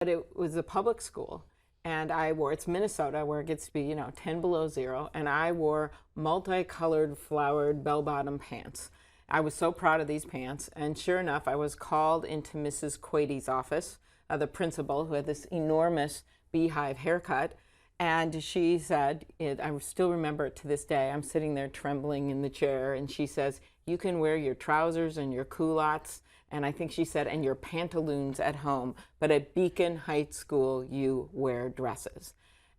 But it was a public school, and it's Minnesota where it gets to be, 10 below zero, and I wore multicolored flowered bell-bottom pants. I was so proud of these pants, and sure enough, I was called into Mrs. Quady's office, the principal, who had this enormous beehive haircut, and she said, I still remember it to this day, I'm sitting there trembling in the chair, and she says, you can wear your trousers and your culottes, and I think she said, and your pantaloons at home, but at Beacon Heights School, you wear dresses.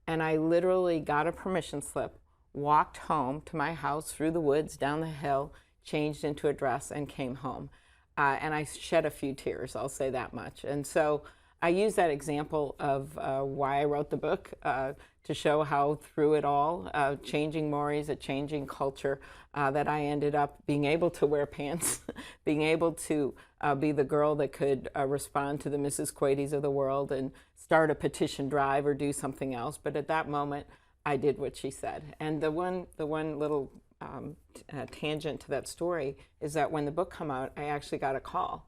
And I literally got a permission slip, walked home to my house through the woods, down the hill, changed into a dress, and came home. And I shed a few tears, I'll say that much. And so I use that example of why I wrote the book, to show how through it all, changing mores, a changing culture, that I ended up being able to wear pants, being able to be the girl that could respond to the Mrs. Quady's of the world and start a petition drive or do something else. But at that moment, I did what she said. And the one little tangent to that story is that when the book came out, I actually got a call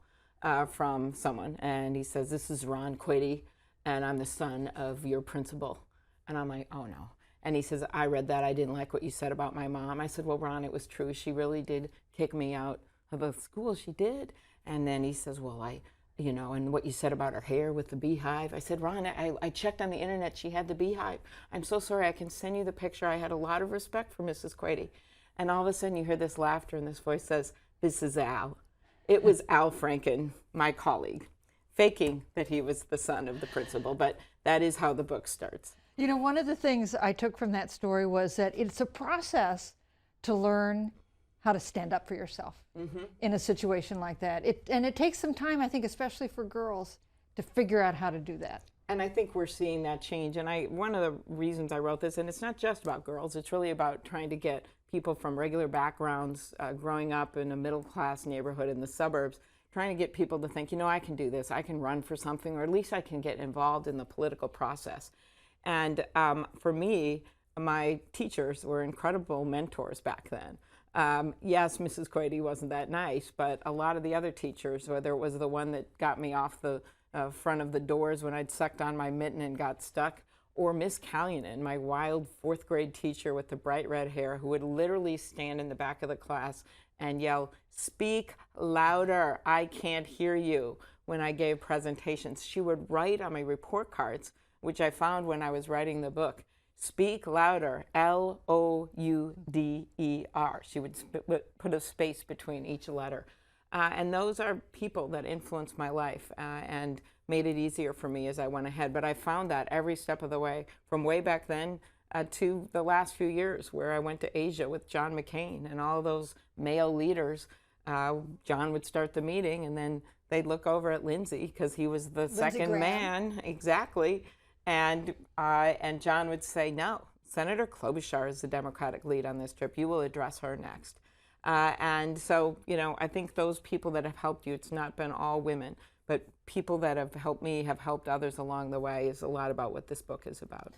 from someone, and he says, this is Ron Quady, and I'm the son of your principal. And I'm like, oh no. And he says, I read that, I didn't like what you said about my mom. I said, well, Ron, it was true. She really did kick me out of the school, she did. And then he says, well, and what you said about her hair with the beehive. I said, Ron, I checked on the internet, she had the beehive. I'm so sorry, I can send you the picture. I had a lot of respect for Mrs. Quady. And all of a sudden you hear this laughter and this voice says, this is Al. It was Al Franken, my colleague, faking that he was the son of the principal, but that is how the book starts. You know, one of the things I took from that story was that it's a process to learn how to stand up for yourself in a situation like that. And it takes some time, I think, especially for girls, to figure out how to do that. And I think we're seeing that change. And one of the reasons I wrote this, and it's not just about girls, it's really about trying to get people from regular backgrounds, growing up in a middle-class neighborhood in the suburbs, trying to get people to think, I can do this, I can run for something, or at least I can get involved in the political process. And for me, my teachers were incredible mentors back then. Yes, Mrs. Quady wasn't that nice, but a lot of the other teachers, whether it was the one that got me off the front of the doors when I'd sucked on my mitten and got stuck, or Miss Callanan, my wild fourth grade teacher with the bright red hair, who would literally stand in the back of the class and yell, speak louder, I can't hear you, when I gave presentations. She would write on my report cards, which I found when I was writing the book, speak louder, L-O-U-D-E-R. She would put a space between each letter. And those are people that influenced my life and made it easier for me as I went ahead. But I found that every step of the way, from way back then to the last few years where I went to Asia with John McCain and all those male leaders. John would start the meeting and then they'd look over at Lindsey because he was the second man. Exactly. And John would say, no, Senator Klobuchar is the Democratic lead on this trip. You will address her next. And so, I think those people that have helped you, it's not been all women, but people that have helped me have helped others along the way is a lot about what this book is about.